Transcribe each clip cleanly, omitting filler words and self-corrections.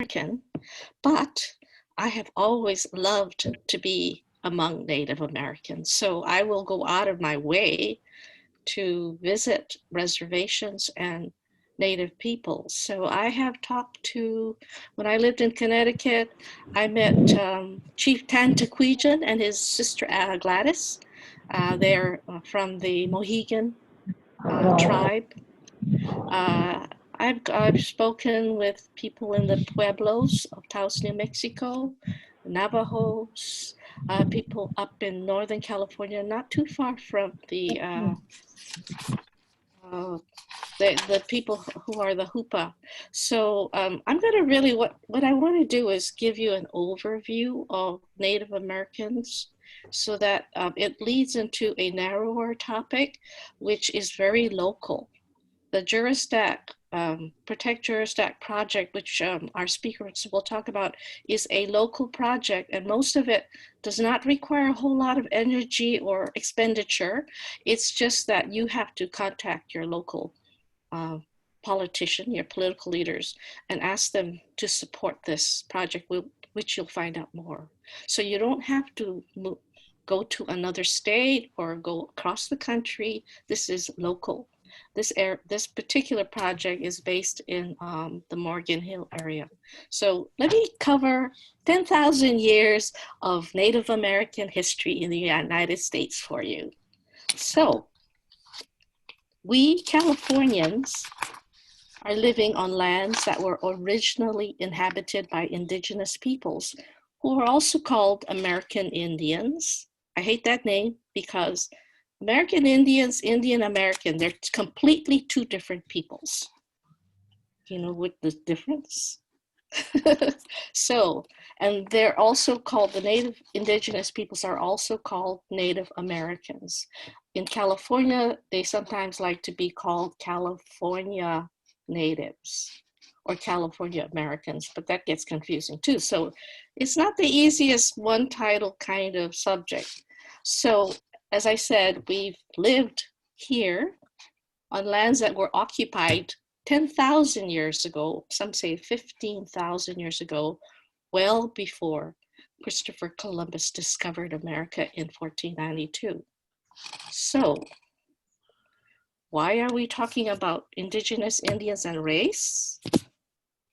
American, but I have always loved to be among Native Americans. So I will go out of my way to visit reservations and Native peoples. So I have talked to, when I lived in Connecticut, I met Chief Tantaquejan and his sister Gladys. They're from the Mohegan tribe. I've spoken with people in the Pueblos of Taos, New Mexico, Navajos, people up in Northern California, not too far from the people who are the Hupa. So I'm going to really, what I want to do is give you an overview of Native Americans so that it leads into a narrower topic, which is very local. The Jurisdac, Protect Jurisdac project, which our speakers will talk about, is a local project, and most of it does not require a whole lot of energy or expenditure. It's just that you have to contact your local politician, your political leaders, and ask them to support this project, which you'll find out more. So you don't have to go to another state or go across the country. This is local. This particular project is based in the Morgan Hill area. So let me cover 10,000 years of Native American history in the United States for you. So we Californians are living on lands that were originally inhabited by indigenous peoples who are also called American Indians. I hate that name because American Indians, Indian American, they're completely two different peoples. You know what the difference? So, and they're also called, the Native indigenous peoples are also called Native Americans. In California, they sometimes like to be called California Natives or California Americans, but that gets confusing too. So it's not the easiest one title kind of subject. So as I said, we've lived here on lands that were occupied 10,000 years ago, some say 15,000 years ago, well before Christopher Columbus discovered America in 1492. So why are we talking about indigenous Indians and race?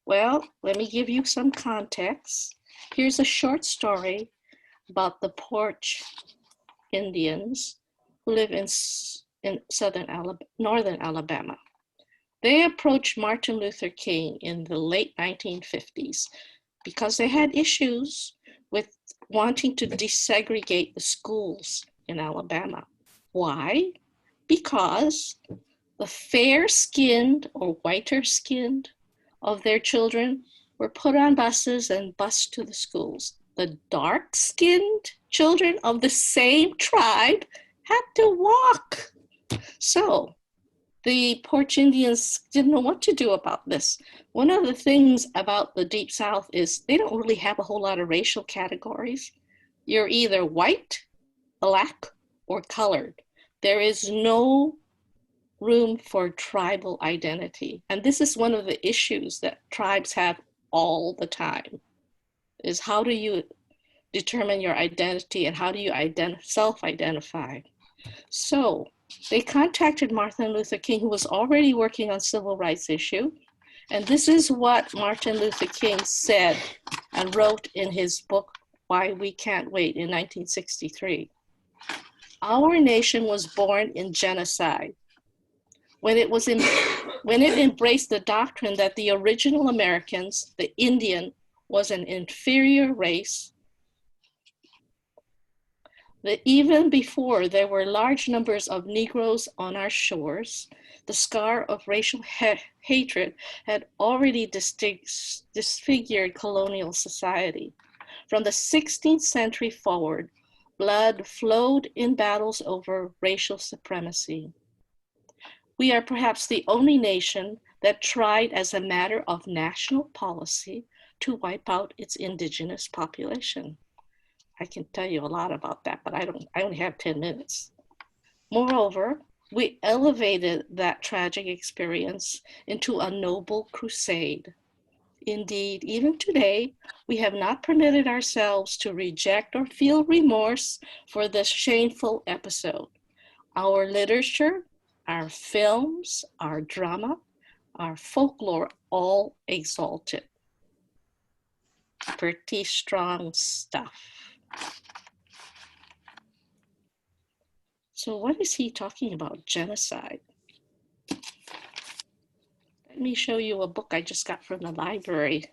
Well, let me give you some context. Here's a short story about the Porch Indians who live in northern Alabama. They approached Martin Luther King in the late 1950s because they had issues with wanting to desegregate the schools in Alabama. Why? Because the fair-skinned or whiter-skinned of their children were put on buses and bused to the schools. The dark-skinned children of the same tribe had to walk. So the Porch Indians didn't know what to do about this. One of the things about the Deep South is they don't really have a whole lot of racial categories. You're either white, black, or colored. There is no room for tribal identity. And this is one of the issues that tribes have all the time, is how do you determine your identity and how do you self-identify? So they contacted Martin Luther King, who was already working on civil rights issue. And this is what Martin Luther King said and wrote in his book, Why We Can't Wait, in 1963. Our nation was born in genocide. When it embraced the doctrine that the original Americans, the Indian, was an inferior race, that even before there were large numbers of Negroes on our shores, the scar of racial hatred had already disfigured colonial society. From the 16th century forward, blood flowed in battles over racial supremacy. We are perhaps the only nation that tried as a matter of national policy to wipe out its indigenous population. I can tell you a lot about that, but I only have 10 minutes. Moreover, we elevated that tragic experience into a noble crusade. Indeed, even today, we have not permitted ourselves to reject or feel remorse for this shameful episode. Our literature, our films, our drama, our folklore all exalt it. Pretty strong stuff. So what is he talking about? Genocide. Let me show you a book I just got from the library.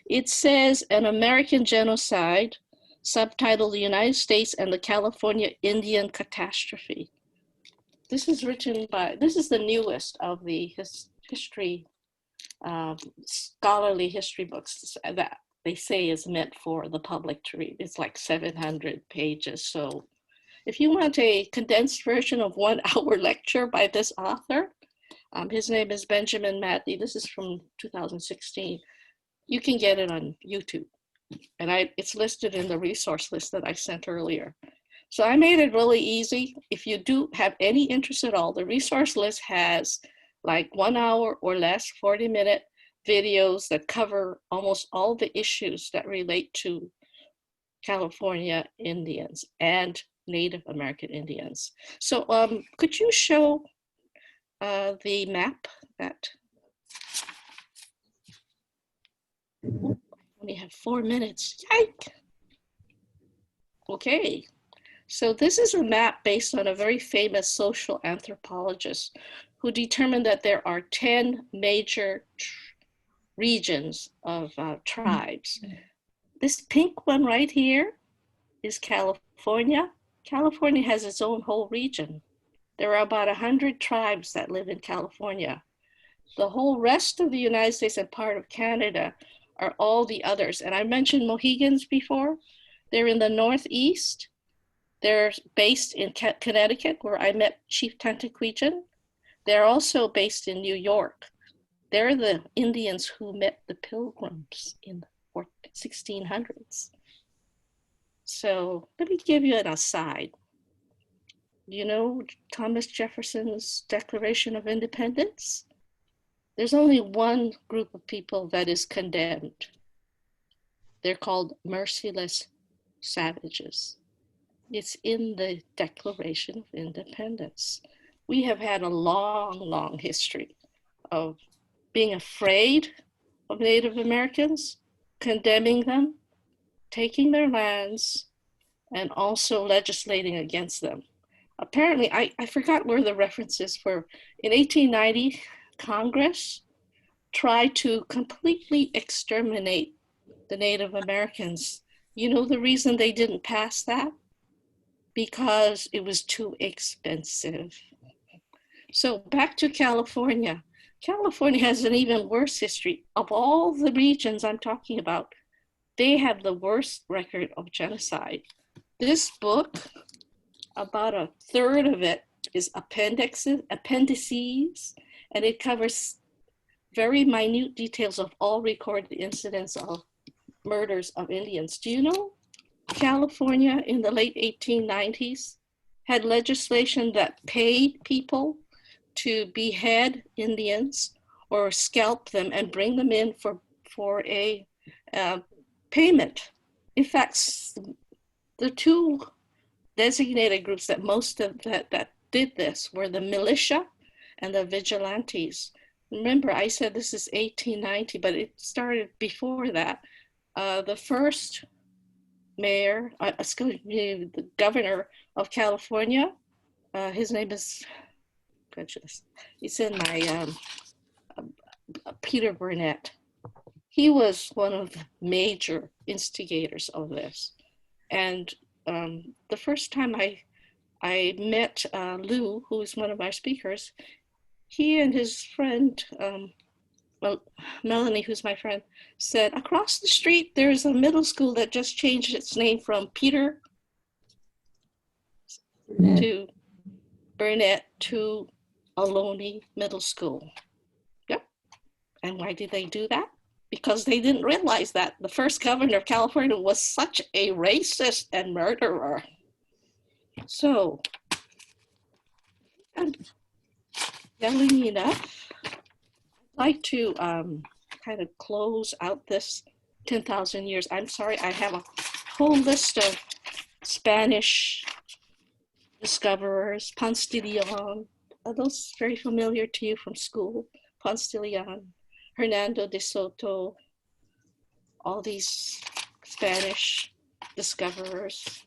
It says An American Genocide, subtitled The United States and the California Indian Catastrophe. This is written by, this is the newest of the history, scholarly history books that they say is meant for the public to read. It's like 700 pages. So if you want a condensed version of 1 hour lecture by this author, his name is Benjamin Matney. This is from 2016. You can get it on YouTube. And it's listed in the resource list that I sent earlier. So I made it really easy. If you do have any interest at all, the resource list has like 1 hour or less, 40-minute videos that cover almost all the issues that relate to California Indians and Native American Indians. So could you show the map that only have 4 minutes? Yike! Okay, so this is a map based on a very famous social anthropologist who determined that there are 10 major regions of tribes. This pink one right here is California. California has its own whole region. There are about 100 tribes that live in California. The whole rest of the United States and part of Canada are all the others. And I mentioned Mohegans before. They're in the Northeast. They're based in Connecticut, where I met Chief Tantaquidgeon. They're also based in New York. They're the Indians who met the Pilgrims in the 1600s. So let me give you an aside. You know Thomas Jefferson's Declaration of Independence? There's only one group of people that is condemned. They're called merciless savages. It's in the Declaration of Independence. We have had a long, long history of being afraid of Native Americans, condemning them, taking their lands, and also legislating against them. Apparently, I forgot where the references were. In 1890, Congress tried to completely exterminate the Native Americans. You know the reason they didn't pass that? Because it was too expensive. So back to California. California has an even worse history. Of all the regions I'm talking about, they have the worst record of genocide. This book, about a third of it is appendices, and it covers very minute details of all recorded incidents of murders of Indians. Do you know California in the late 1890s had legislation that paid people to behead Indians or scalp them and bring them in for a payment? In fact, the two designated groups that that did this were the militia and the vigilantes. Remember, I said this is 1890, but it started before that. The first mayor, the governor of California, his name is, it's in my, Peter Burnett. He was one of the major instigators of this. And the first time I met Lou, who is one of our speakers, he and his friend, Melanie, who's my friend, said, across the street, there's a middle school that just changed its name from Peter to Burnett to Ohlone Middle School. Yep. And why did they do that? Because they didn't realize that the first governor of California was such a racist and murderer. So, I'm yelling enough. I'd like to kind of close out this 10,000 years. I'm sorry, I have a whole list of Spanish discoverers, Ponce de Leon. Are those very familiar to you from school? Ponce de Leon, Hernando de Soto, all these Spanish discoverers.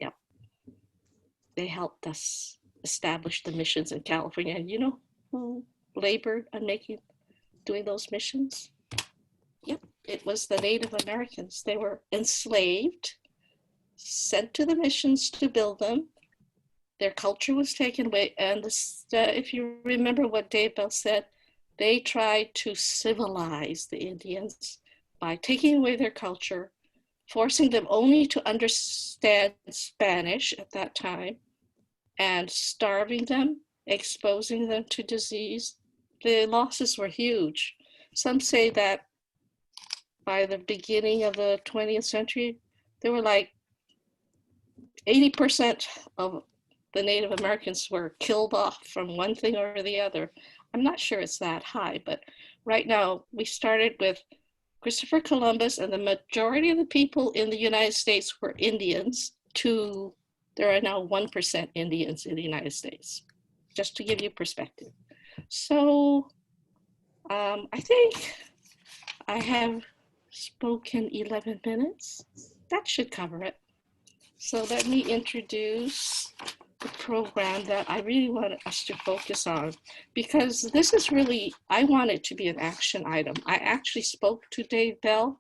Yep, they helped us establish the missions in California. And you know who labored on doing those missions? Yep, it was the Native Americans. They were enslaved, sent to the missions to build them. Their culture was taken away. And this, if you remember what Dave Bell said, they tried to civilize the Indians by taking away their culture, forcing them only to understand Spanish at that time, and starving them, exposing them to disease. The losses were huge. Some say that by the beginning of the 20th century, there were like 80% of the Native Americans were killed off from one thing or the other. I'm not sure it's that high, but right now we started with Christopher Columbus, and the majority of the people in the United States were Indians, to there are now 1% Indians in the United States, just to give you perspective. So I think I have spoken 11 minutes. That should cover it. So let me introduce the program that I really want us to focus on, because this is really, I want it to be an action item. I actually spoke to Dave Bell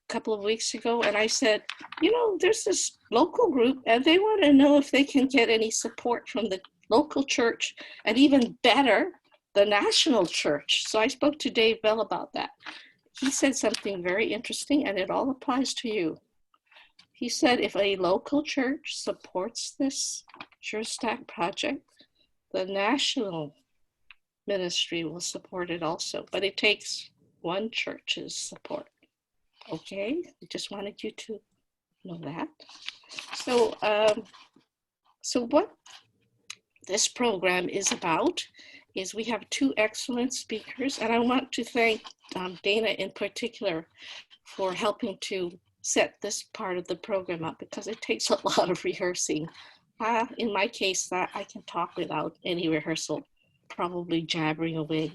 a couple of weeks ago, and I said, you know, there's this local group and they want to know if they can get any support from the local church, and even better, the national church. So I spoke to Dave Bell about that. He said something very interesting, and it all applies to you. He said if a local church supports this SureStack project, the national ministry will support it also, but it takes one church's support. Okay, I just wanted you to know that. So what this program is about is we have two excellent speakers, and I want to thank Dana in particular for helping to set this part of the program up, because it takes a lot of rehearsing. In my case, that I can talk without any rehearsal, probably jabbering away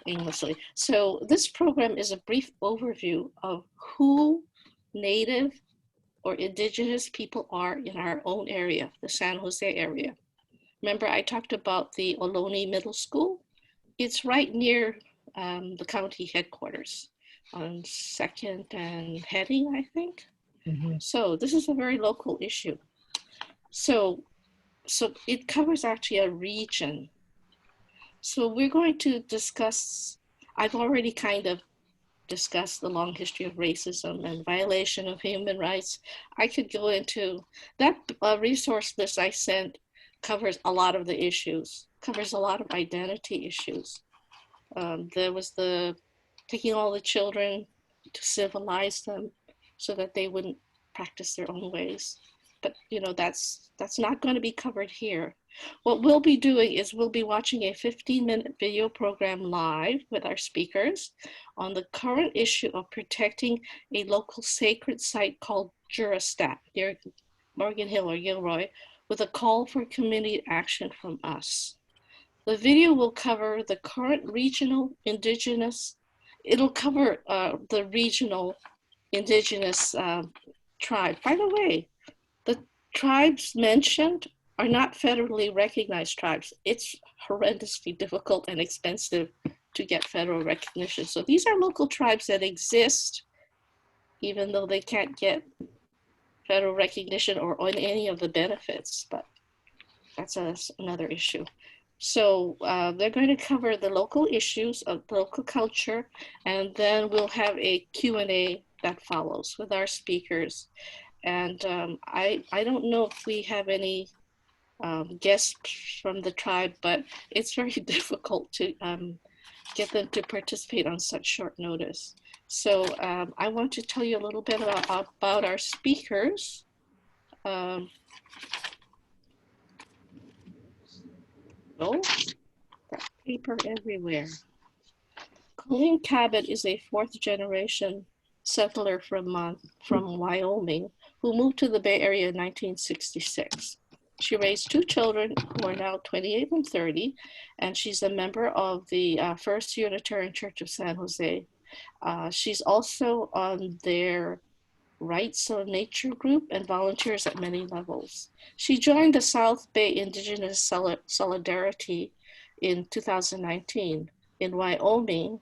aimlessly. So this program is a brief overview of who Native or Indigenous people are in our own area, the San Jose area. Remember, I talked about the Ohlone Middle School? It's right near the county headquarters on 2nd and Heading, I think. Mm-hmm. So this is a very local issue. So it covers actually a region. So we're going to discuss, I've already kind of discussed the long history of racism and violation of human rights. I could go into, that resource list I sent covers a lot of the issues, covers a lot of identity issues. There was the taking all the children to civilize them so that they wouldn't practice their own ways. But you know, that's not going to be covered here. What we'll be doing is we'll be watching a 15-minute video program live with our speakers on the current issue of protecting a local sacred site called Jurastat near Morgan Hill or Gilroy, with a call for community action from us. The video will cover the current regional Indigenous, it'll cover the regional Indigenous tribe. By the way, the tribes mentioned are not federally recognized tribes. It's horrendously difficult and expensive to get federal recognition. So these are local tribes that exist, even though they can't get federal recognition or on any of the benefits, but that's another issue. So they're going to cover the local issues of local culture, and then we'll have a Q&A that follows with our speakers. And I don't know if we have any guests from the tribe, but it's very difficult to get them to participate on such short notice. So I want to tell you a little bit about our speakers. Oh, that paper everywhere. Colleen Cabot is a fourth-generation settler from Wyoming who moved to the Bay Area in 1966. She raised two children who are now 28 and 30, and she's a member of the First Unitarian Church of San Jose. She's also on their Rights of Nature group and volunteers at many levels. She joined the South Bay Indigenous Solidarity in 2019. In Wyoming,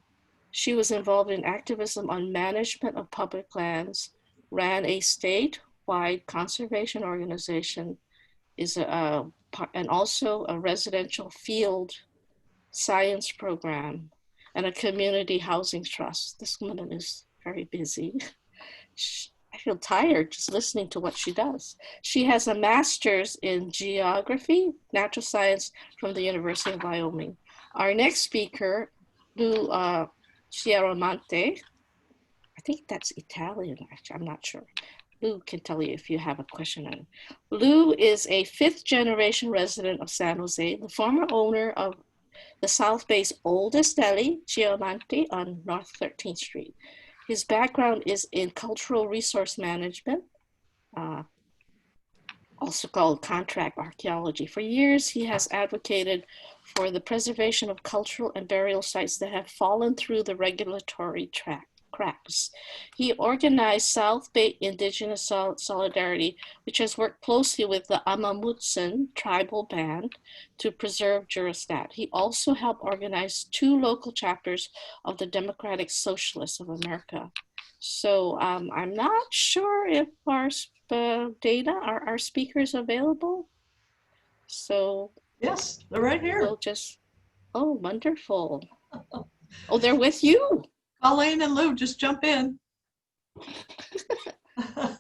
she was involved in activism on management of public lands, ran a statewide conservation organization, and also a residential field science program, and a community housing trust. This woman is very busy. I feel tired just listening to what she does. She has a master's in geography, natural science from the University of Wyoming. Our next speaker, Lou Chiaramonte, I think that's Italian, actually, I'm not sure. Lou can tell you if you have a question on it. Lou is a fifth-generation resident of San Jose, the former owner of the South Bay's oldest deli, Chiaramonte, on North 13th Street. His background is in cultural resource management, also called contract archaeology. For years, he has advocated for the preservation of cultural and burial sites that have fallen through the regulatory cracks. He organized South Bay Indigenous Solidarity, which has worked closely with the Amamutsan tribal band to preserve Jurastat. He also helped organize two local chapters of the Democratic Socialists of America. So I'm not sure if our data, are our speakers available? So yes, they're right here. We'll just, oh, wonderful. Oh, they're with you. Colleen and Lou, just jump in.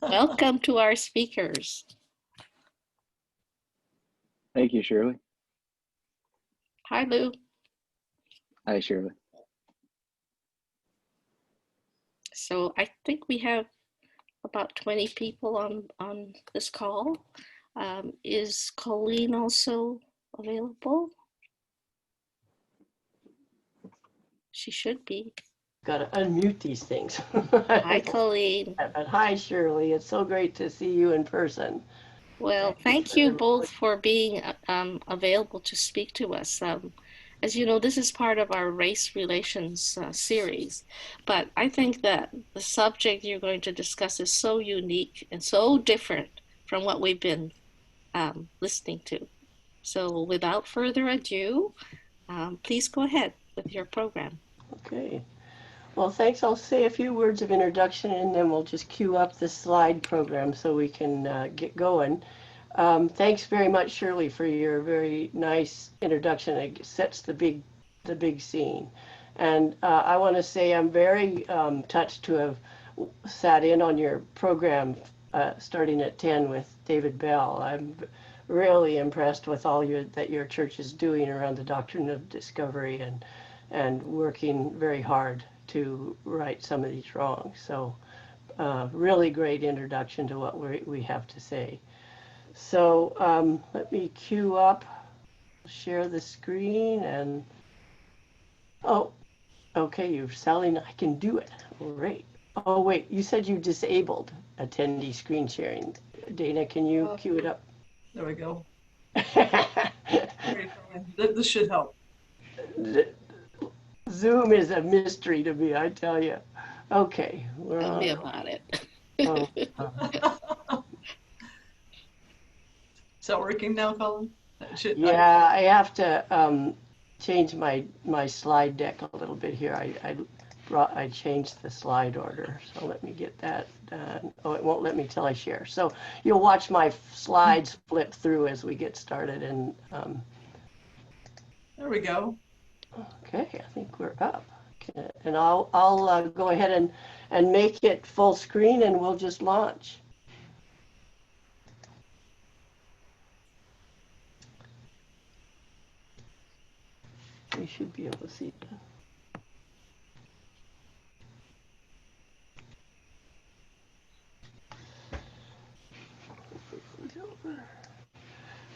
Welcome to our speakers. Thank you, Shirley. Hi, Lou. Hi, Shirley. So I think we have about 20 people on this call. Is Colleen also available? She should be. Got to unmute these things. Hi, Colleen. But hi, Shirley. It's so great to see you in person. Well, thank you both for being available to speak to us. As you know, this is part of our race relations series, but I think that the subject you're going to discuss is so unique and so different from what we've been listening to. So without further ado, please go ahead with your program. Okay. Well, thanks. I'll say a few words of introduction and then we'll just queue up the slide program so we can get going. Thanks very much, Shirley, for your very nice introduction. It sets the big scene. And I want to say I'm very touched to have sat in on your program starting at 10 with David Bell. I'm really impressed with all that your church is doing around the doctrine of discovery and working very hard to right some of these wrongs. So really great introduction to what we have to say. So let me queue up, share the screen, and oh, okay, you're selling, I can do it. Great. Oh, wait, you said you disabled attendee screen sharing. Dana, can you queue it up? There we go. This should help. Zoom is a mystery to me, I tell you. Okay. Tell me about it. Is that working now, Colin? Yeah, I have to change my slide deck a little bit here. I changed the slide order, so let me get that done. Oh, it won't let me till I share. So you'll watch my slides flip through as we get started. And there we go. Okay, I think we're up. Okay. And I'll go ahead and make it full screen, and we'll just launch. We should be able to see that.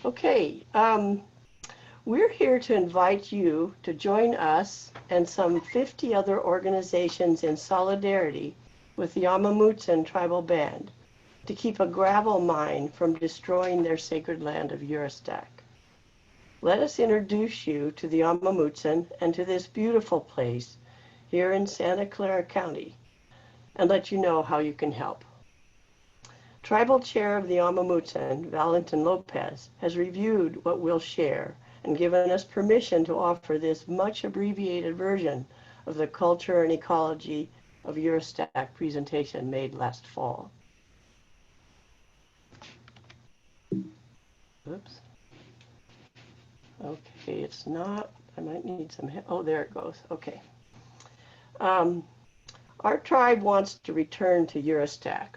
Okay. We're here to invite you to join us and some 50 other organizations in solidarity with the Amamutsan tribal band to keep a gravel mine from destroying their sacred land of Eurostak. Let us introduce you to the Amamutsan and to this beautiful place here in Santa Clara County, and let you know how you can help. Tribal Chair of the Amamutsan, Valentin Lopez, has reviewed what we'll share and given us permission to offer this much abbreviated version of the Culture and Ecology of Eurostak presentation made last fall. Oops. Okay, it's not, I might need some help. Oh, there it goes. Okay. Our tribe wants to return to Eurostak,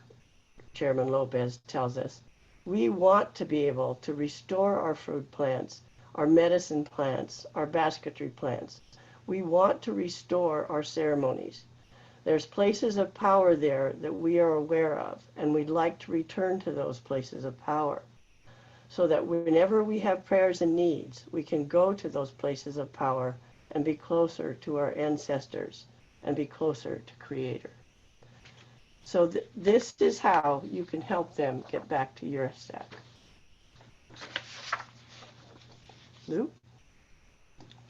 Chairman Lopez tells us. We want to be able to restore our fruit plants, our medicine plants, our basketry plants. We want to restore our ceremonies. There's places of power there that we are aware of, and we'd like to return to those places of power, so that whenever we have prayers and needs, we can go to those places of power and be closer to our ancestors and be closer to Creator. So this is how you can help them get back to Eurostak. Loop.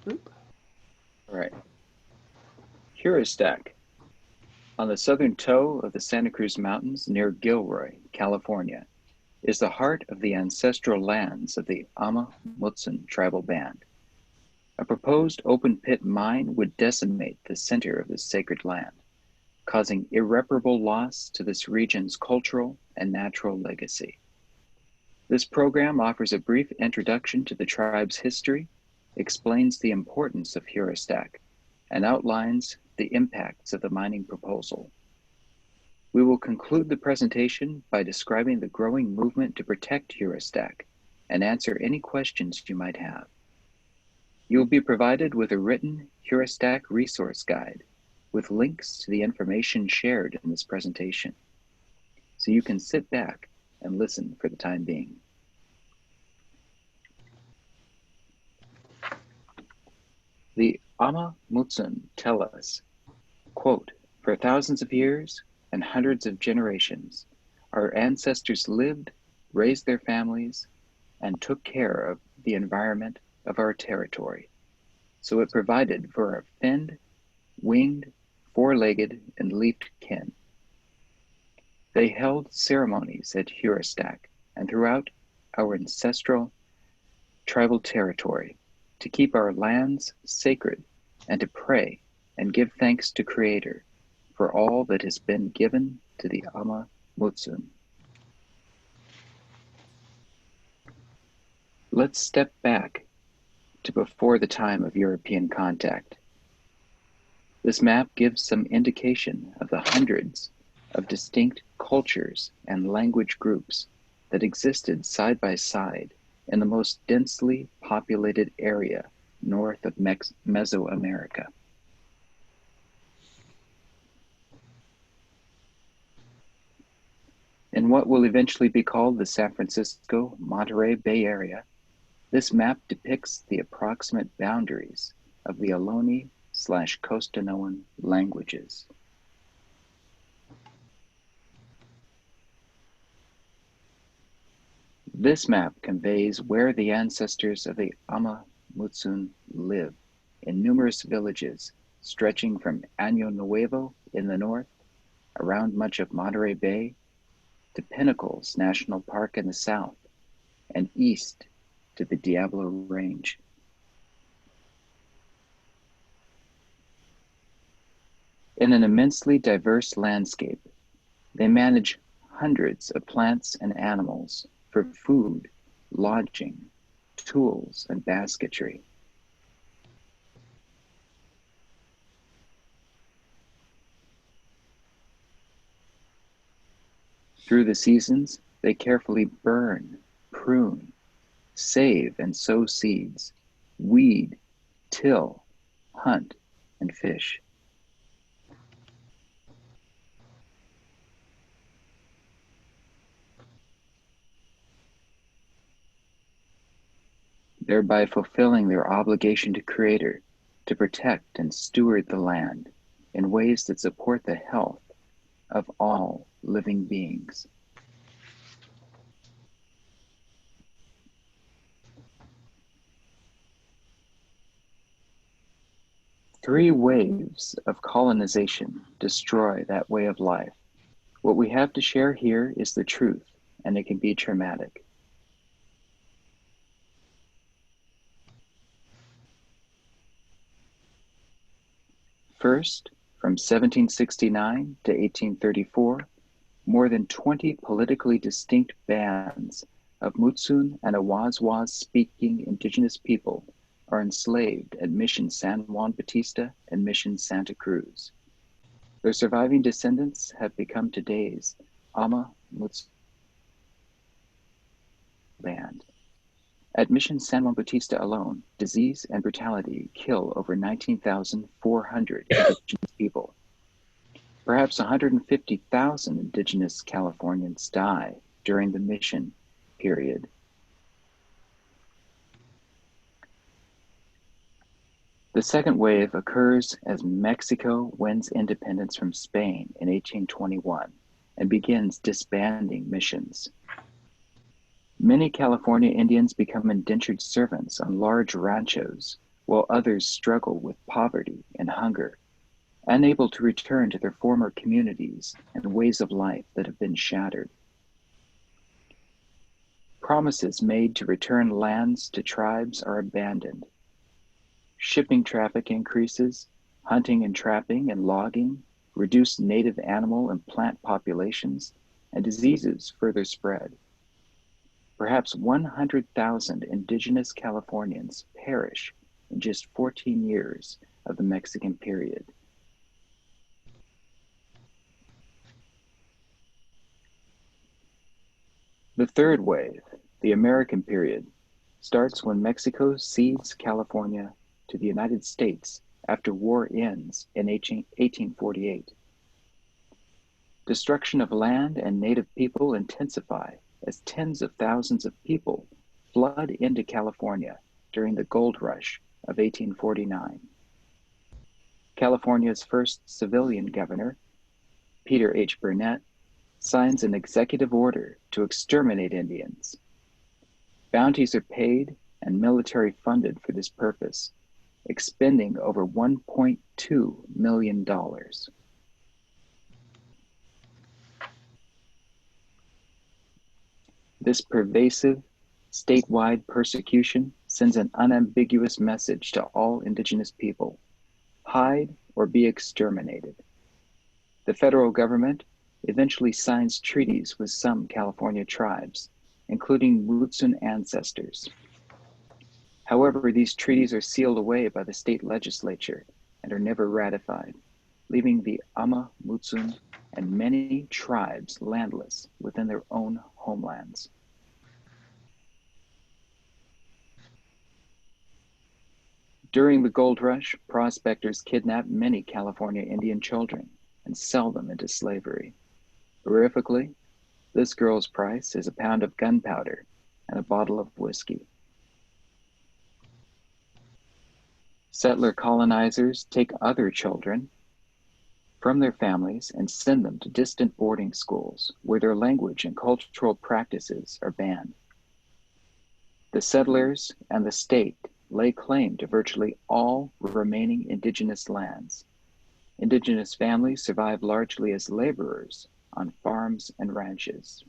Loop. All right. Eurostak, on the southern toe of the Santa Cruz Mountains near Gilroy, California, is the heart of the ancestral lands of the Amamutsan tribal band. A proposed open-pit mine would decimate the center of this sacred land, causing irreparable loss to this region's cultural and natural legacy. This program offers a brief introduction to the tribe's history, explains the importance of Eurostak, and outlines the impacts of the mining proposal. We will conclude the presentation by describing the growing movement to protect Eurostak and answer any questions you might have. You will be provided with a written Eurostak resource guide with links to the information shared in this presentation, so you can sit back and listen for the time being. The Amamutsan tell us, quote, "For thousands of years and hundreds of generations, our ancestors lived, raised their families, and took care of the environment of our territory. So it provided for our finned, winged, four-legged, and leafed kin. They held ceremonies at Eurostak and throughout our ancestral tribal territory to keep our lands sacred and to pray and give thanks to Creator for all that has been given to the Amamutsan." Let's step back to before the time of European contact. This map gives some indication of the hundreds of distinct cultures and language groups that existed side by side in the most densely populated area north of Mesoamerica. In what will eventually be called the San Francisco-Monterey Bay Area, this map depicts the approximate boundaries of the Ohlone/Costanoan languages. This map conveys where the ancestors of the Amamutsan live in numerous villages stretching from Año Nuevo in the north, around much of Monterey Bay, to Pinnacles National Park in the south, and east to the Diablo Range. In an immensely diverse landscape, they manage hundreds of plants and animals for food, lodging, tools, and basketry. Through the seasons, they carefully burn, prune, save and sow seeds, weed, till, hunt, and fish. thereby fulfilling their obligation to Creator to protect and steward the land in ways that support the health of all living beings. Three waves of colonization destroy that way of life. What we have to share here is the truth, and it can be traumatic. First, from 1769 to 1834, more than 20 politically distinct bands of Mutsun and Awaswas-speaking indigenous people are enslaved at Mission San Juan Bautista and Mission Santa Cruz. Their surviving descendants have become today's Ama Mutsun band. At Mission San Juan Bautista alone, disease and brutality kill over 19,400 indigenous people. Perhaps 150,000 indigenous Californians die during the mission period. The second wave occurs as Mexico wins independence from Spain in 1821 and begins disbanding missions. Many California Indians become indentured servants on large ranchos, while others struggle with poverty and hunger, unable to return to their former communities and ways of life that have been shattered. Promises made to return lands to tribes are abandoned. Shipping traffic increases, hunting and trapping and logging reduce native animal and plant populations, and diseases further spread. Perhaps 100,000 indigenous Californians perish in just 14 years of the Mexican period. The third wave, the American period, starts when Mexico cedes California to the United States after war ends in 1848. Destruction of land and native people intensify as tens of thousands of people flood into California during the gold rush of 1849. California's first civilian governor, Peter H. Burnett, signs an executive order to exterminate Indians. Bounties are paid and military funded for this purpose, expending over $1.2 million. This pervasive, statewide persecution sends an unambiguous message to all indigenous people: hide or be exterminated. The federal government eventually signs treaties with some California tribes, including Mutsun ancestors. However, these treaties are sealed away by the state legislature and are never ratified, leaving the Ama Mutsun and many tribes landless within their own homelands. During the gold rush, prospectors kidnap many California Indian children and sell them into slavery. Horrifically, this girl's price is a pound of gunpowder and a bottle of whiskey. Settler colonizers take other children from their families and send them to distant boarding schools where their language and cultural practices are banned. The settlers and the state lay claim to virtually all remaining indigenous lands. Indigenous families survive largely as laborers on farms and ranches.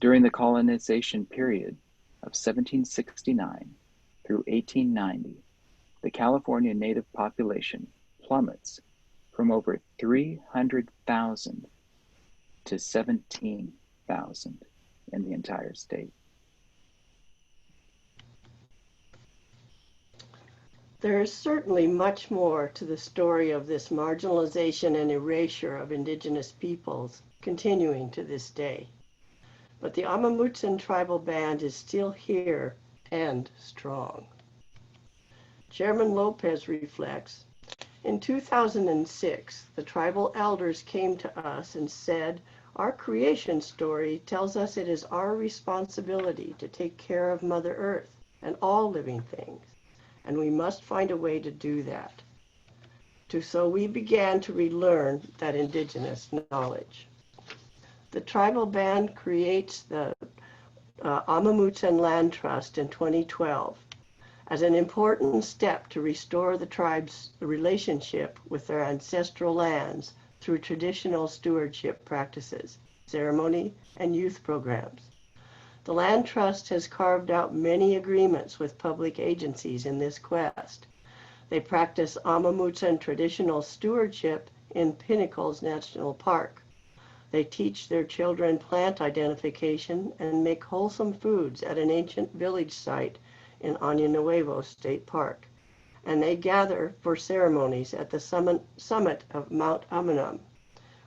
During the colonization period of 1769 through 1890, the California native population plummets from over 300,000 to 17,000 in the entire state. There is certainly much more to the story of this marginalization and erasure of indigenous peoples continuing to this day. But the Ama Mutsun tribal band is still here and strong. Chairman Lopez reflects, in 2006, the tribal elders came to us and said, our creation story tells us it is our responsibility to take care of Mother Earth and all living things, and we must find a way to do that. So we began to relearn that indigenous knowledge. The tribal band creates the Amamutsan Land Trust in 2012 as an important step to restore the tribe's relationship with their ancestral lands through traditional stewardship practices, ceremony, and youth programs. The Land Trust has carved out many agreements with public agencies in this quest. They practice Amamutsan traditional stewardship in Pinnacles National Park. They teach their children plant identification and make wholesome foods at an ancient village site in Año Nuevo State Park. And they gather for ceremonies at the summit of Mount Amanam,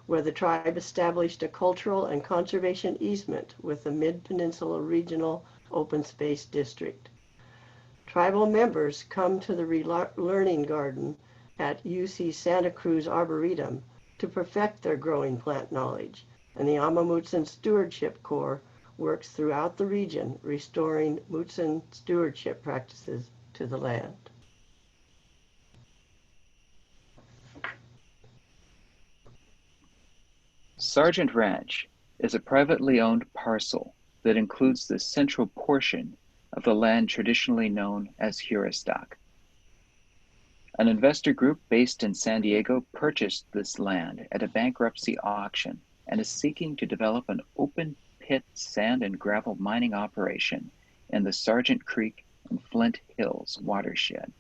where the tribe established a cultural and conservation easement with the Mid-Peninsula Regional Open Space District. Tribal members come to the Learning Garden at UC Santa Cruz Arboretum to perfect their growing plant knowledge, and the Amamutsan Stewardship Corps works throughout the region, restoring Mutsun stewardship practices to the land. Sargent Ranch is a privately owned parcel that includes the central portion of the land traditionally known as Huristock. An investor group based in San Diego purchased this land at a bankruptcy auction and is seeking to develop an open pit sand and gravel mining operation in the Sargent Creek and Flint Hills watershed.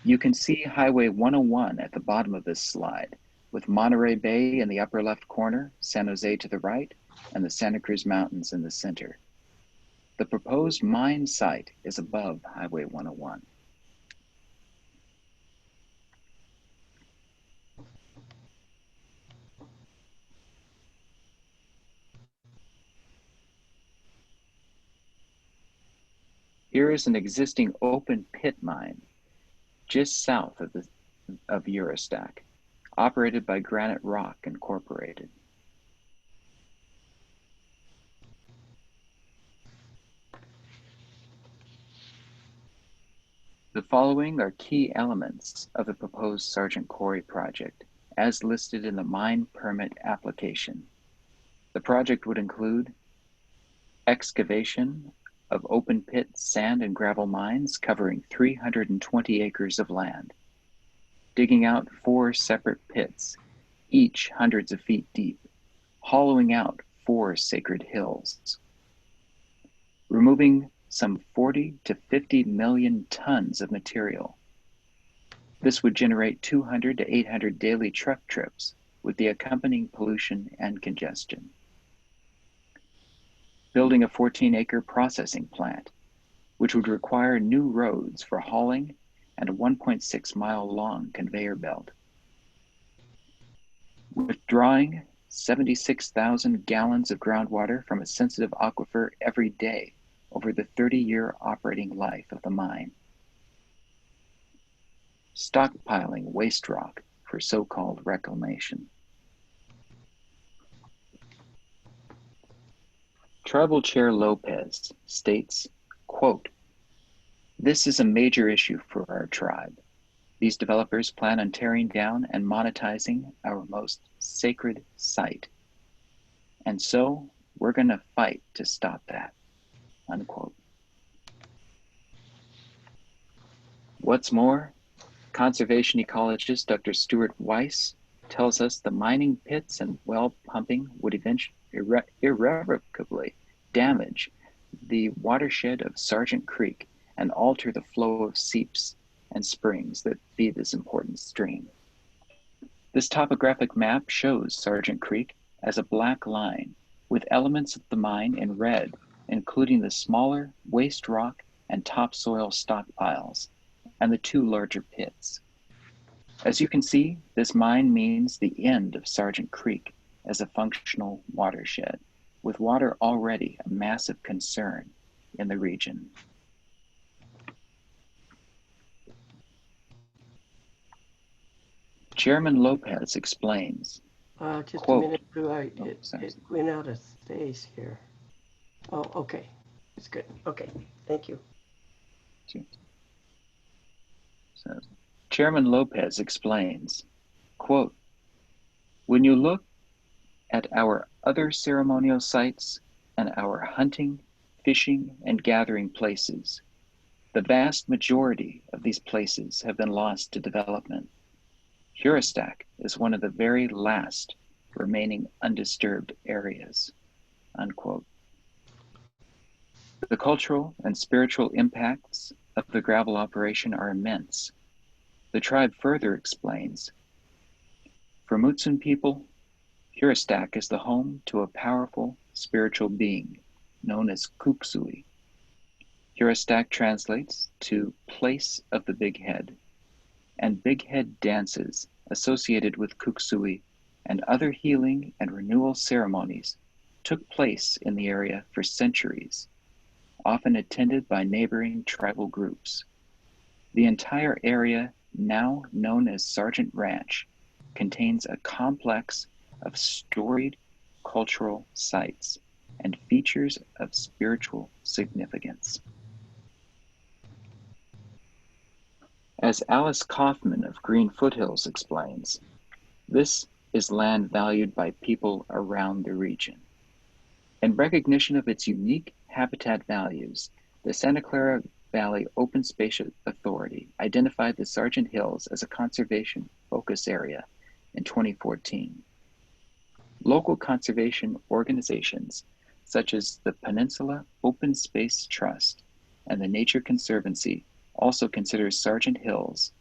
You can see Highway 101 at the bottom of this slide, with Monterey Bay in the upper left corner, San Jose to the right, and the Santa Cruz Mountains in the center. The proposed mine site is above Highway 101. Here is an existing open pit mine just south of Huristock, operated by Granite Rock Incorporated. The following are key elements of the proposed Sargent Quarry project, as listed in the mine permit application. The project would include excavation of open pit sand and gravel mines covering 320 acres of land, digging out 4 separate pits, each hundreds of feet deep, hollowing out 4 sacred hills, removing some 40 to 50 million tons of material. This would generate 200 to 800 daily truck trips with the accompanying pollution and congestion. Building a 14-acre processing plant, which would require new roads for hauling and a 1.6-mile-long conveyor belt. Withdrawing 76,000 gallons of groundwater from a sensitive aquifer every day over the 30-year operating life of the mine. Stockpiling waste rock for so-called reclamation. Tribal Chair Lopez states, quote, "This is a major issue for our tribe. These developers plan on tearing down and monetizing our most sacred site. And so we're going to fight to stop that," unquote. What's more, conservation ecologist Dr. Stuart Weiss tells us the mining pits and well pumping would eventually irrevocably damage the watershed of Sargent Creek and alter the flow of seeps and springs that feed this important stream. This topographic map shows Sargent Creek as a black line with elements of the mine in red, including the smaller waste rock and topsoil stockpiles and the 2 larger pits. As you can see, this mine means the end of Sargent Creek as a functional watershed, with water already a massive concern in the region. Chairman Lopez explains, Just quote, a minute, it went out of space here. Oh, okay. It's good. Okay. Thank you. So, Chairman Lopez explains, quote, when you look at our other ceremonial sites and our hunting, fishing, and gathering places, the vast majority of these places have been lost to development. Huristack is one of the very last remaining undisturbed areas, unquote. The cultural and spiritual impacts of the gravel operation are immense. The tribe further explains, for Mutsun people, Huristack is the home to a powerful spiritual being known as Kuksui. Huristack translates to place of the big head, and big head dances associated with Kuksui and other healing and renewal ceremonies took place in the area for centuries, often attended by neighboring tribal groups. The entire area, now known as Sargent Ranch, contains a complex of storied cultural sites and features of spiritual significance. As Alice Kaufman of Green Foothills explains, this is land valued by people around the region. In recognition of its unique habitat values, the Santa Clara Valley Open Space Authority identified the Sargent Hills as a conservation focus area in 2014. Local conservation organizations such as the Peninsula Open Space Trust and the Nature Conservancy also consider Sargent Hills,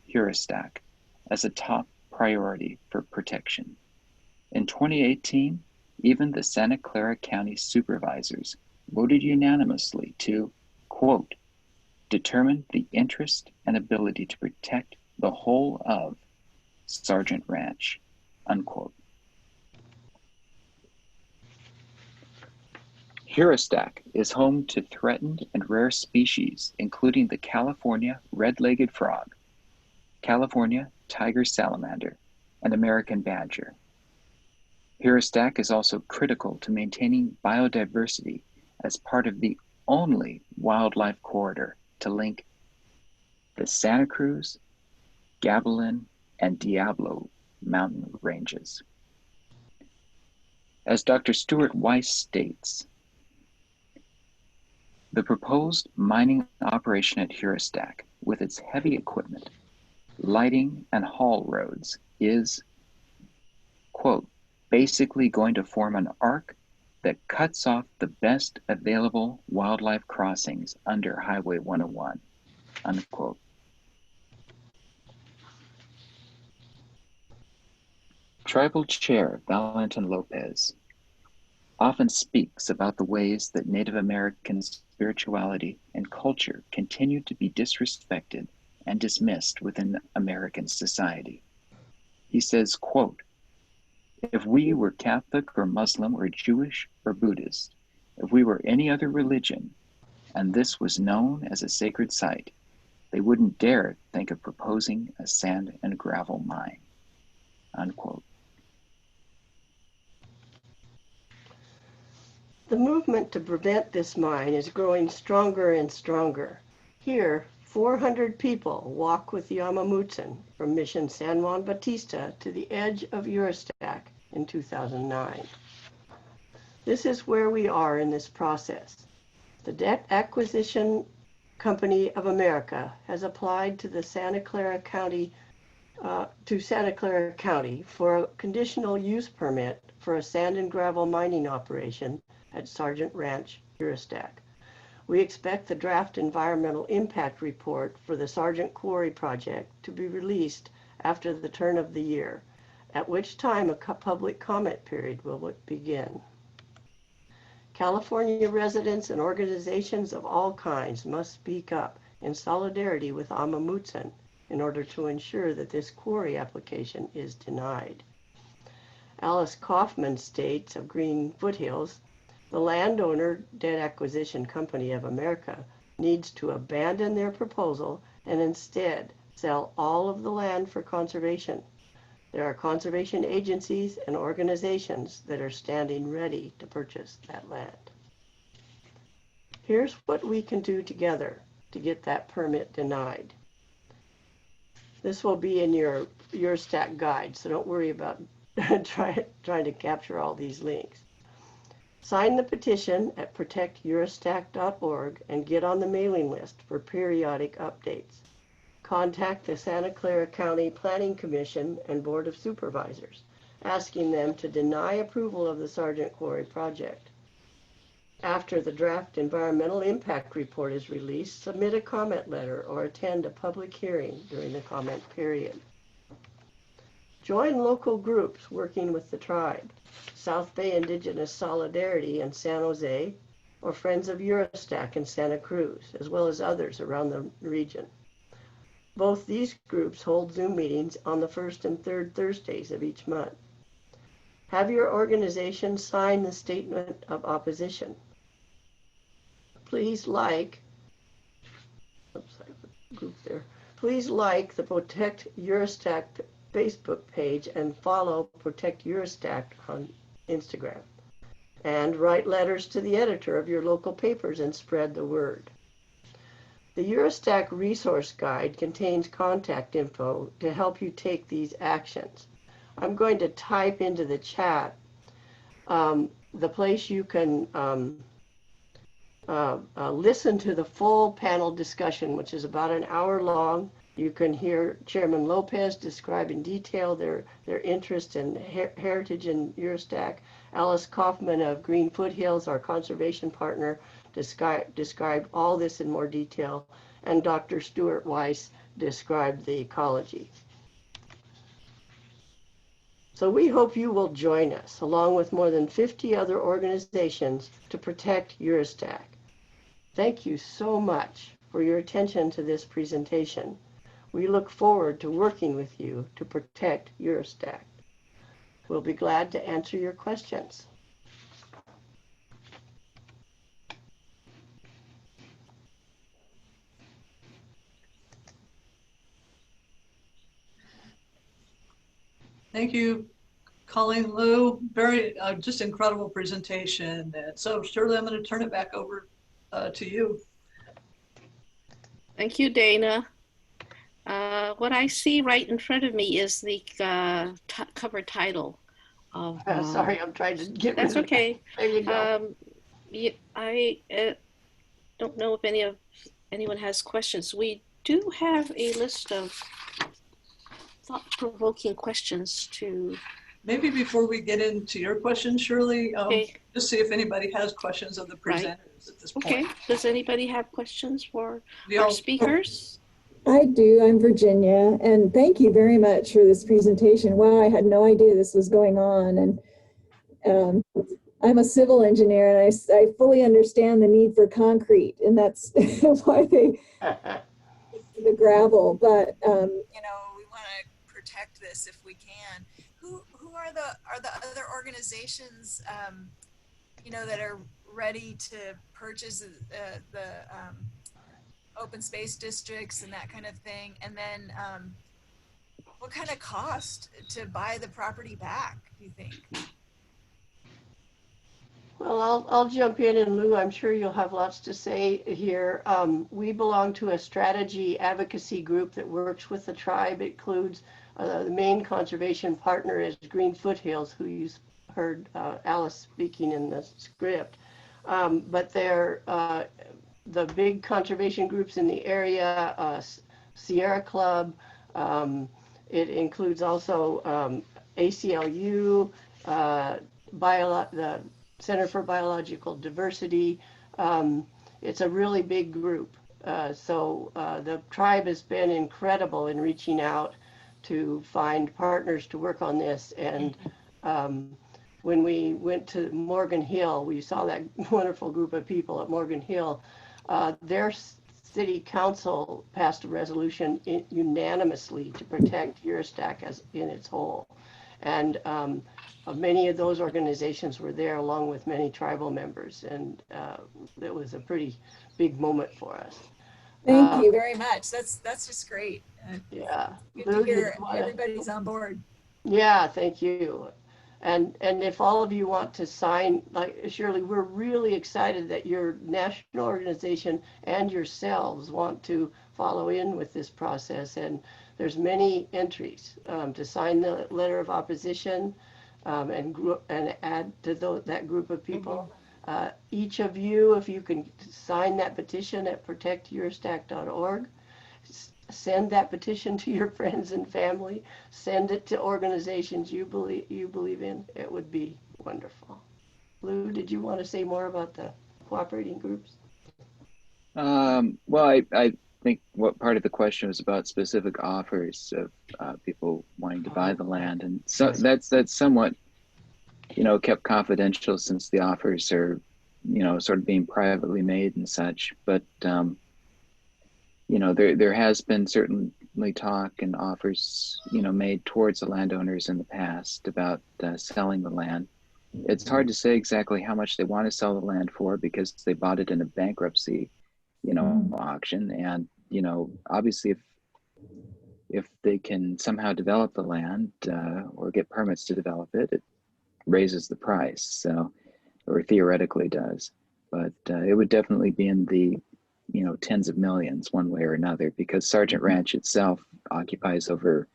Huristack, as a top priority for protection. In 2018, even the Santa Clara County Supervisors voted unanimously to, quote, determine the interest and ability to protect the whole of Sargent Ranch, unquote. Huristack is home to threatened and rare species, including the California red-legged frog, California tiger salamander, and American badger. Huristack is also critical to maintaining biodiversity as part of the only wildlife corridor to link the Santa Cruz, Gavilan, and Diablo mountain ranges. As Dr. Stuart Weiss states, the proposed mining operation at Huristack, with its heavy equipment, lighting, and haul roads, is, quote, basically going to form an arc that cuts off the best available wildlife crossings under Highway 101, unquote. Tribal Chair Valentin Lopez often speaks about the ways that Native American spirituality and culture continue to be disrespected and dismissed within American society. He says, quote, if we were Catholic or Muslim or Jewish or Buddhist, if we were any other religion, and this was known as a sacred site, they wouldn't dare think of proposing a sand and gravel mine, unquote. The movement to prevent this mine is growing stronger and stronger. Here, 400 people walk with Yamamutsun from Mission San Juan Bautista to the edge of Huristack in 2009. This is where we are in this process. The Debt Acquisition Company of America has applied to the Santa Clara County for a conditional use permit for a sand and gravel mining operation at Sargent Ranch, Huristack. We expect the draft environmental impact report for the Sargent Quarry project to be released after the turn of the year, at which time a public comment period will begin. California residents and organizations of all kinds must speak up in solidarity with Amamutsun in order to ensure that this quarry application is denied. Alice Kaufman states of Green Foothills, the landowner Debt Acquisition Company of America needs to abandon their proposal and instead sell all of the land for conservation. There are conservation agencies and organizations that are standing ready to purchase that land. Here's what we can do together to get that permit denied. This will be in your Stack guide, so don't worry about trying to capture all these links. Sign the petition at protectyourstack.org and get on the mailing list for periodic updates. Contact the Santa Clara County Planning Commission and Board of Supervisors, asking them to deny approval of the Sargent Quarry project. After the draft environmental impact report is released, submit a comment letter or attend a public hearing during the comment period. Join local groups working with the tribe, South Bay Indigenous Solidarity in San Jose, or Friends of Eurostack in Santa Cruz, as well as others around the region. Both these groups hold Zoom meetings on the first and third Thursdays of each month. Have your organization sign the statement of opposition. Please like, Please like the Protect Eurostack Facebook page and follow Protect Eurostack on Instagram. And write letters to the editor of your local papers and spread the word. The Eurostack resource guide contains contact info to help you take these actions. I'm going to type into the chat the place you can listen to the full panel discussion, which is about an hour long. You can hear Chairman Lopez describe in detail their interest and heritage in Eurostack. Alice Kaufman of Green Foothills, our conservation partner, described all this in more detail, and Dr. Stuart Weiss described the ecology. So we hope you will join us, along with more than 50 other organizations, to protect Eurostack. Thank you so much for your attention to this presentation. We look forward to working with you to protect Eurostack. We'll be glad to answer your questions. Thank you, Colleen, Lou. Very, just incredible presentation. And so Shirley, I'm going to turn it back over to you. Thank you, Dana. What I see right in front of me is the cover title of. Sorry, I'm trying to get. That's okay. There you go. I don't know if anyone has questions. We do have a list of thought-provoking questions to. Maybe before we get into your questions, Shirley, Okay. just see if anybody has questions of the presenters at this point. Okay. Does anybody have questions for our speakers? I do. I'm Virginia, and thank you very much for this presentation. Wow, I had no idea this was going on, and I'm a civil engineer, and I fully understand the need for concrete, and that's why they the gravel. But you know, we want to protect this if we can. Who are the other organizations, you know, that are ready to purchase the open space districts and that kind of thing? And then what kind of cost to buy the property back, do you think? Well, I'll jump in, and Lou, I'm sure you'll have lots to say here. We belong to a strategy advocacy group that works with the tribe. It includes the main conservation partner is Green Foothills, who you heard Alice speaking in the script. But they're the big conservation groups in the area, Sierra Club. It includes also ACLU, the Center for Biological Diversity. It's a really big group. So the tribe has been incredible in reaching out to find partners to work on this. And when we went to Morgan Hill, we saw that wonderful group of people at Morgan Hill. Their city council passed a resolution unanimously to protect Eurostack as in its whole. And many of those organizations were there along with many tribal members. And it was a pretty big moment for us. Thank you very much. That's just great. Yeah. Good to hear everybody's on board. Yeah, thank you. And if all of you want to sign, like Shirley, we're really excited that your national organization and yourselves want to follow in with this process. And there's many entries to sign the letter of opposition and add to that group of people. Each of you, if you can sign that petition at protectyourstack.org, send that petition to your friends and family, send it to organizations you believe in. It would be wonderful. Lou, did you want to say more about the cooperating groups? Well, I think what part of the question was about specific offers of people wanting to buy the land, and so that's somewhat, you know, kept confidential since the offers are, you know, sort of being privately made and such. But you know, there has been certainly talk and offers, you know, made towards the landowners in the past about selling the land. It's hard to say exactly how much they want to sell the land for because they bought it in a bankruptcy, you know, auction. And, you know, obviously if they can somehow develop the land or get permits to develop it, it raises the price. So, or theoretically does, but it would definitely be in the, you know, tens of millions one way or another, because Sargent Ranch itself occupies over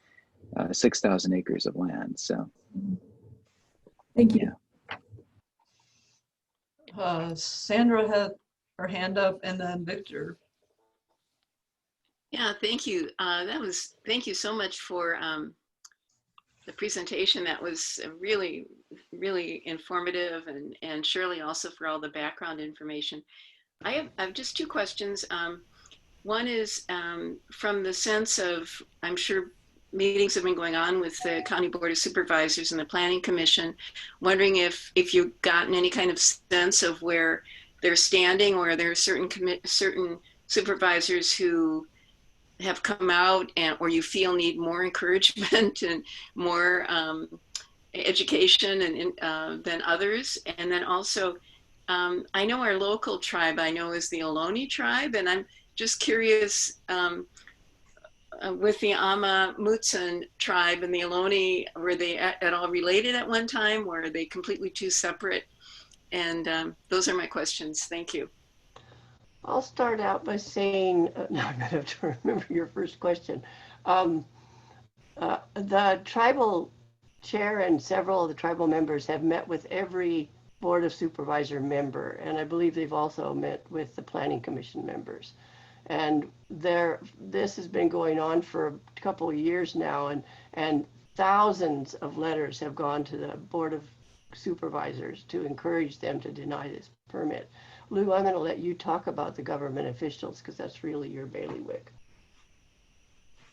6,000 acres of land. So, Thank you. Yeah. Sandra had her hand up, and then Victor. Yeah, thank you. Thank you so much for the presentation. That was really, really informative, and Shirley also for all the background information. I have just two questions. One is from the sense of, I'm sure meetings have been going on with the County Board of Supervisors and the Planning Commission, wondering if you've gotten any kind of sense of where they're standing, or there are certain supervisors who have come out or you feel need more encouragement and more education than others. And then also, I know our local tribe, I know is the Ohlone tribe, and I'm just curious with the Ama Mutsun tribe and the Ohlone, were they at all related at one time, or are they completely two separate? And those are my questions. Thank you. I'll start out by saying, now I'm going to have to remember your first question. The tribal chair and several of the tribal members have met with every Board of Supervisor member, and I believe they've also met with the Planning Commission members. And this has been going on for a couple of years now, and thousands of letters have gone to the Board of Supervisors to encourage them to deny this permit. Lou, I'm going to let you talk about the government officials because that's really your bailiwick.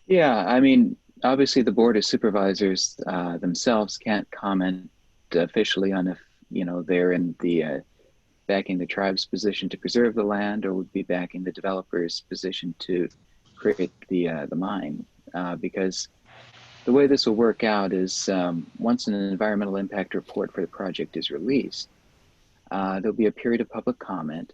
Yeah, I mean, obviously the Board of Supervisors themselves can't comment officially on if, you know, they're in the backing the tribe's position to preserve the land or would be backing the developer's position to create the mine, because the way this will work out is once an environmental impact report for the project is released, there'll be a period of public comment,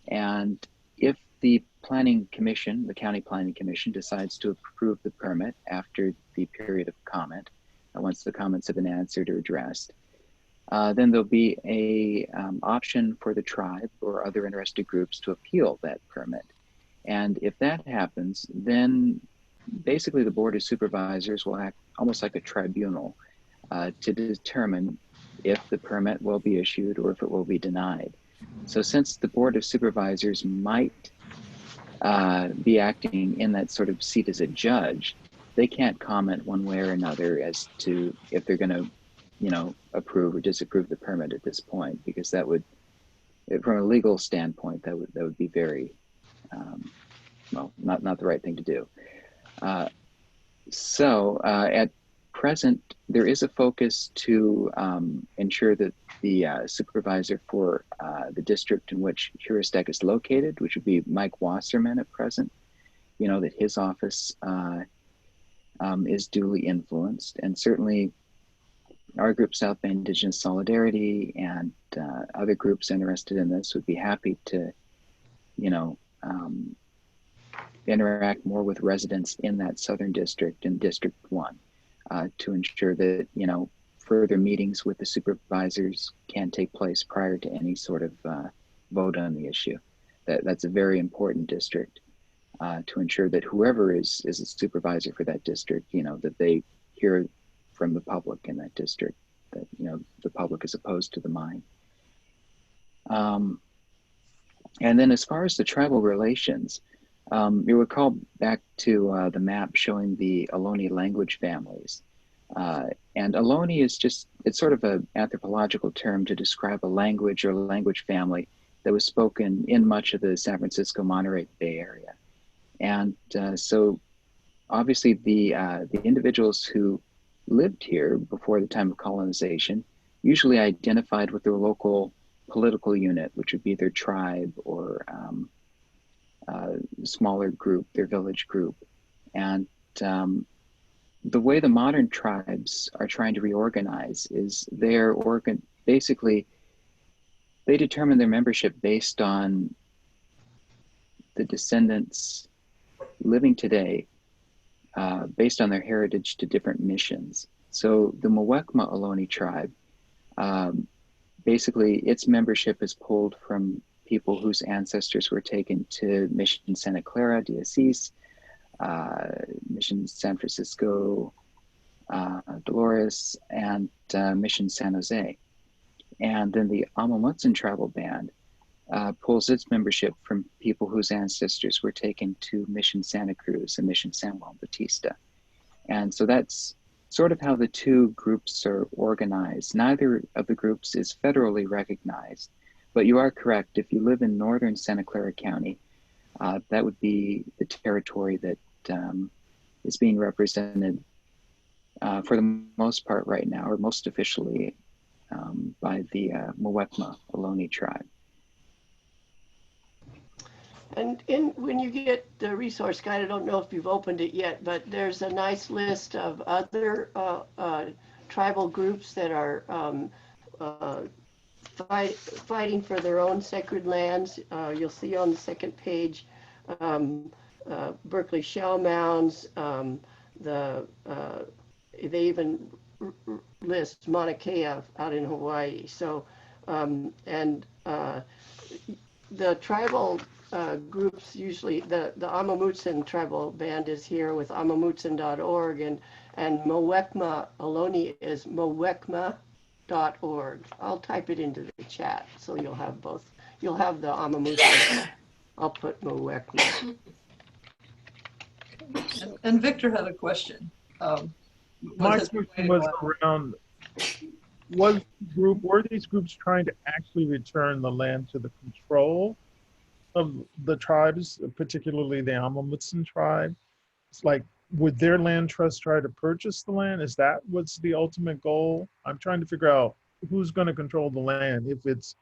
and if the Planning Commission, the County Planning Commission, decides to approve the permit after the period of comment, once the comments have been answered or addressed, then there'll be a option for the tribe or other interested groups to appeal that permit. And if that happens, then basically the Board of Supervisors will act almost like a tribunal to determine if the permit will be issued or if it will be denied. So since the Board of Supervisors might be acting in that sort of seat as a judge, they can't comment one way or another as to if they're going to, you know, approve or disapprove the permit at this point, because that would, from a legal standpoint, that would be very, well, not the right thing to do. So at present, there is a focus to ensure that the supervisor for the district in which Heuristek is located, which would be Mike Wasserman at present, you know, that his office is duly influenced. And certainly our group, South Bay Indigenous Solidarity, and other groups interested in this would be happy to, you know, interact more with residents in that southern district, in District 1, to ensure that, you know, further meetings with the supervisors can take place prior to any sort of vote on the issue. That's a very important district to ensure that whoever is a supervisor for that district, that they hear from the public in that district, that, the public is opposed to the mine. And then as far as the tribal relations, you recall back to the map showing the Ohlone language families. And Ohlone is it's sort of an anthropological term to describe a language or language family that was spoken in much of the San Francisco Monterey Bay Area. And so obviously the individuals who lived here before the time of colonization usually identified with their local political unit, which would be their tribe or smaller group, their village group. And the way the modern tribes are trying to reorganize is basically they determine their membership based on the descendants living today, based on their heritage to different missions. So the Muwekma Ohlone tribe, basically its membership is pulled from people whose ancestors were taken to Mission Santa Clara de Asís, Mission San Francisco, Dolores, and Mission San Jose. And then the Amamutsan tribal band pulls its membership from people whose ancestors were taken to Mission Santa Cruz and Mission San Juan Bautista. And so that's sort of how the two groups are organized. Neither of the groups is federally recognized, but you are correct. If you live in northern Santa Clara County, that would be the territory that is being represented for the most part right now, or most officially, by the Muwekma Ohlone tribe. And when you get the resource guide, I don't know if you've opened it yet, but there's a nice list of other tribal groups that are fighting for their own sacred lands. You'll see on the second page, Berkeley Shell Mounds. They even list Mauna Kea out in Hawaii. So, the tribal groups usually, the Amamutsan tribal band is here with amamutsan.org, and Muwekma Ohlone is muwekma.org. I'll type it into the chat so you'll have both. You'll have the Amamutsan. I'll put Muwekma. And Victor had a question. My question was around, were these groups trying to actually return the land to the control of the tribes, particularly the Amamutsan tribe? It's like, would their land trust try to purchase the land? Is that what's the ultimate goal? I'm trying to figure out who's going to control the land if it's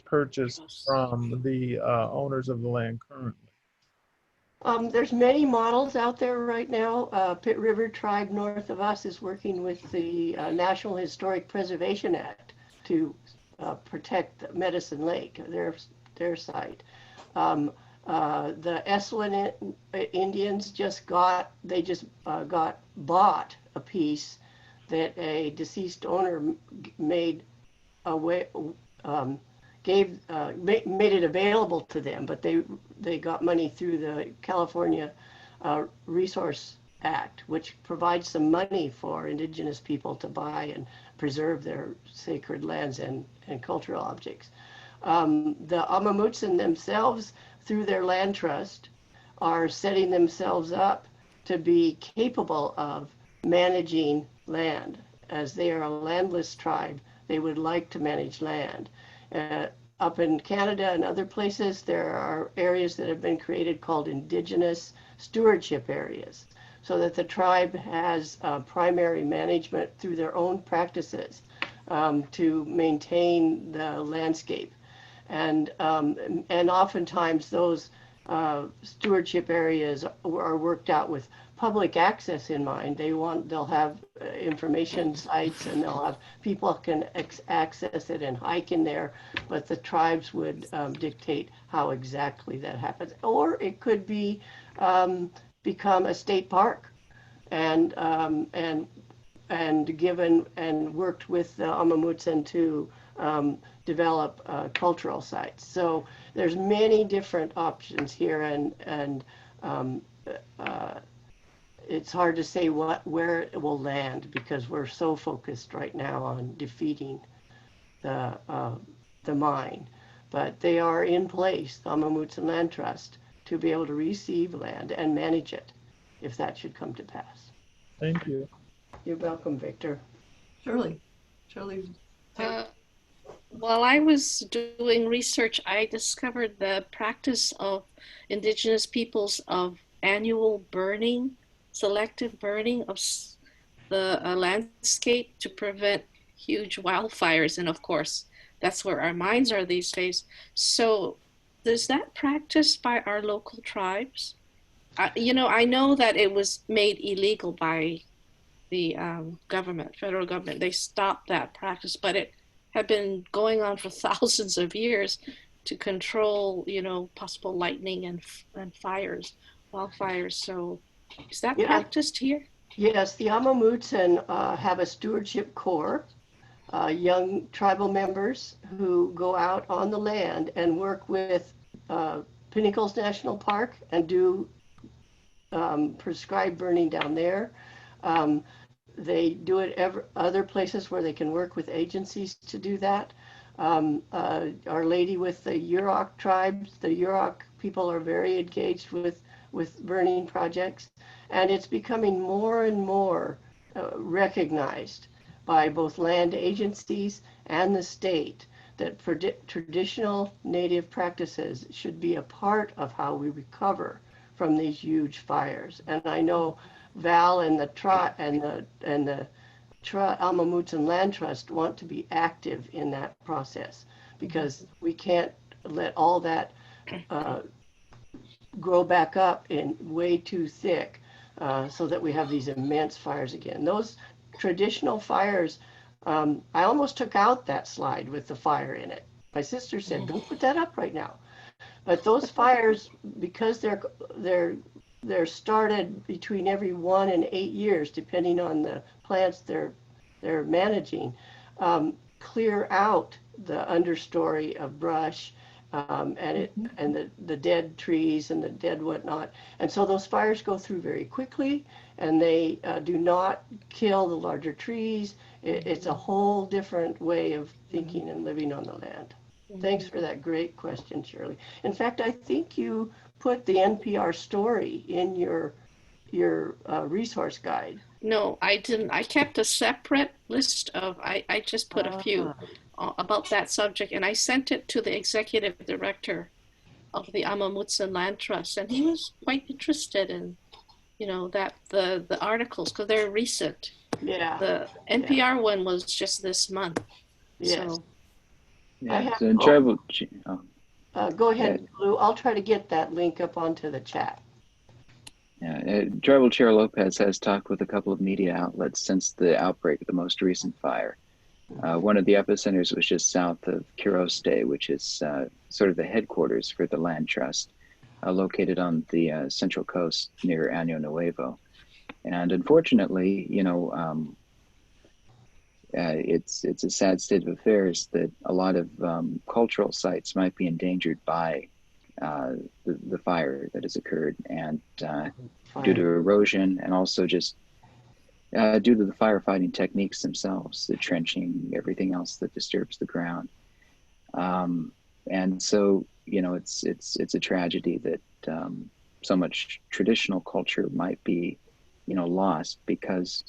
purchased from the owners of the land currently. There's many models out there right now. Pitt River Tribe north of us is working with the National Historic Preservation Act to protect Medicine Lake, their site. The Eswin Indians just got bought a piece that a deceased owner made it available to them, but they got money through the California Resource Act, which provides some money for Indigenous people to buy and preserve their sacred lands and cultural objects. The Amamutsan themselves, through their land trust, are setting themselves up to be capable of managing land. As they are a landless tribe, they would like to manage land. Up in Canada and other places, there are areas that have been created called Indigenous stewardship areas, so that the tribe has primary management through their own practices to maintain the landscape. And oftentimes those stewardship areas are worked out with public access in mind. They'll have information sites, and they'll have people can access it and hike in there, but the tribes would dictate how exactly that happens. Or it could be become a state park, and and given and worked with the Amamutsan to develop cultural sites. So there's many different options here, and it's hard to say where it will land because we're so focused right now on defeating the mine. But they are in place, the Amamutsan Land Trust, to be able to receive land and manage it if that should come to pass. Thank you. You're welcome, Victor. Shirley. While I was doing research, I discovered the practice of Indigenous peoples of annual burning, selective burning of the landscape to prevent huge wildfires. And of course, that's where our mines are these days. So is that practiced by our local tribes? I know that it was made illegal by the government, federal government. They stopped that practice, but it had been going on for thousands of years to control, possible lightning and fires, wildfires. So is that practiced here? Yes, the Amamutsan have a stewardship corps, young tribal members who go out on the land and work with Pinnacles National Park and do prescribed burning down there. They do it other places where they can work with agencies to do that. Our Lady with the Yurok tribes, the Yurok people are very engaged with burning projects, and it's becoming more and more recognized by both land agencies and the state that traditional Native practices should be a part of how we recover from these huge fires. And I know Val and the Amamutsan Land Trust want to be active in that process because we can't let all that grow back up in way too thick so that we have these immense fires again. Those traditional fires, I almost took out that slide with the fire in it. My sister said, don't put that up right now. But those fires, because they're started between every 1 and 8 years, depending on the plants they're managing, clear out the understory of brush and the dead trees and the dead whatnot. And so those fires go through very quickly, and they do not kill the larger trees. It's a whole different way of thinking and living on the land. Thanks for that great question, Shirley. In fact, I think you put the NPR story in your resource guide. No, I didn't. I kept a separate list of, I just put a few about that subject, and I sent it to the executive director of the Amamutsan Land Trust, and he was quite interested in, that the articles, because they're recent. Yeah. The NPR one was just this month. Yes. So. Yeah, so in tribal, go ahead, Lou. I'll try to get that link up onto the chat. Yeah, Tribal Chair Lopez has talked with a couple of media outlets since the outbreak of the most recent fire. One of the epicenters was just south of Chiaramonte, which is sort of the headquarters for the Land Trust, located on the central coast near Año Nuevo. And unfortunately, it's a sad state of affairs that a lot of cultural sites might be endangered by the fire that has occurred, and due to erosion, and also just due to the firefighting techniques themselves, the trenching, everything else that disturbs the ground. And so, it's a tragedy that so much traditional culture might be, lost because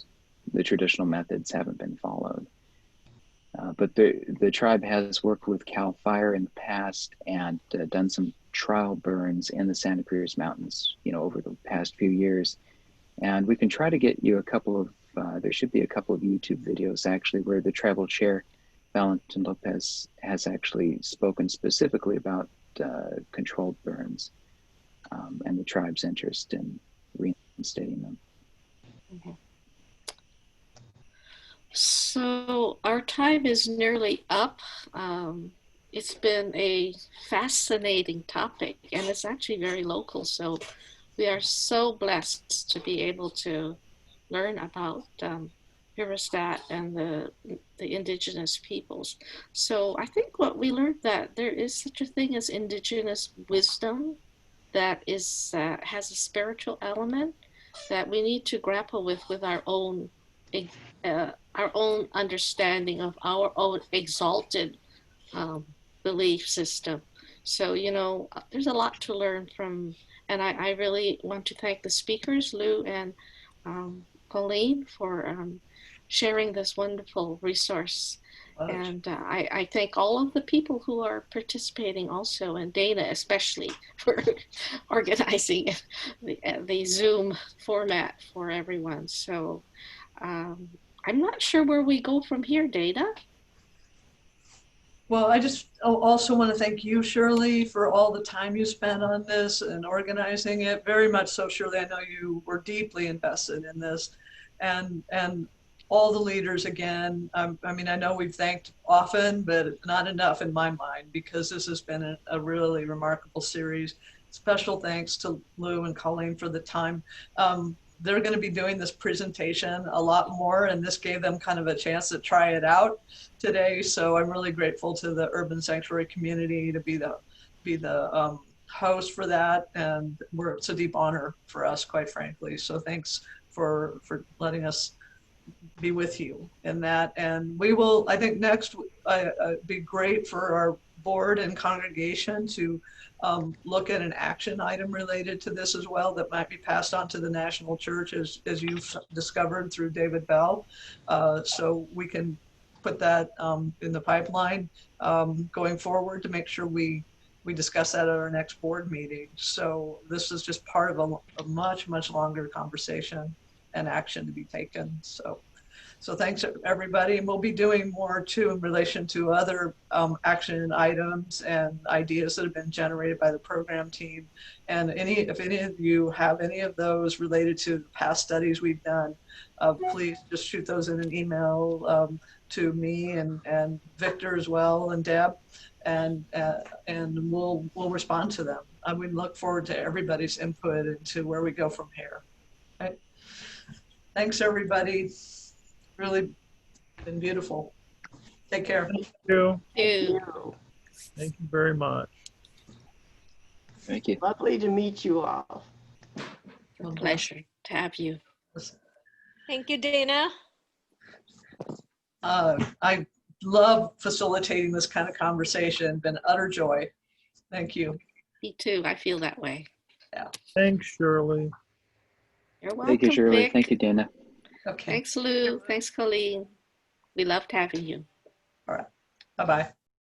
the traditional methods haven't been followed. But the tribe has worked with CAL FIRE in the past and done some trial burns in the Santa Cruz Mountains, over the past few years. And we can try to get you a couple of, there should be a couple of YouTube videos actually where the tribal chair, Valentin Lopez, has actually spoken specifically about controlled burns and the tribe's interest in reinstating them. Mm-hmm. So our time is nearly up. It's been a fascinating topic, and it's actually very local. So we are so blessed to be able to learn about Hierostadt and the indigenous peoples. So I think what we learned that there is such a thing as indigenous wisdom that is has a spiritual element that we need to grapple with our own understanding of our own exalted um, belief system. So, you know, there's a lot to learn from, and I really want to thank the speakers, Lou and Colleen, for sharing this wonderful resource. And I thank all of the people who are participating also, and Dana especially for organizing the Zoom format for everyone. So I'm not sure where we go from here, Dana. Well, I just also want to thank you, Shirley, for all the time you spent on this and organizing it. Very much so, Shirley. I know you were deeply invested in this, and all the leaders again. I mean, I know we've thanked often, but not enough in my mind, because this has been a really remarkable series. Special thanks to Lou and Colleen for the time. They're going to be doing this presentation a lot more, and this gave them kind of a chance to try it out today. So I'm really grateful to the Urban Sanctuary community to be the host for that, and it's a deep honor for us, quite frankly. So thanks for letting us be with you in that. And we will, I think next be great for our board and congregation to look at an action item related to this as well that might be passed on to the national church, as you've discovered through David Bell. So we can put that in the pipeline going forward to make sure we discuss that at our next board meeting. So this is just part of a much, much longer conversation and action to be taken. So thanks everybody, and we'll be doing more too in relation to other action items and ideas that have been generated by the program team. And if any of you have any of those related to past studies we've done, please just shoot those in an email to me and Victor as well, and Deb, and we'll respond to them. We look forward to everybody's input into where we go from here. Right? Thanks everybody. Really been beautiful. Take care. Thank you. Thank you. Thank you very much. Thank you. Lovely to meet you all. A pleasure to have you. Thank you, Dana. I love facilitating this kind of conversation. Been utter joy. Thank you. Me too. I feel that way. Yeah. Thanks, Shirley. You're welcome. Thank you, Shirley. Vic. Thank you, Dana. Okay. Thanks, Lou. Thanks, Colleen. We loved having you. All right. Bye-bye.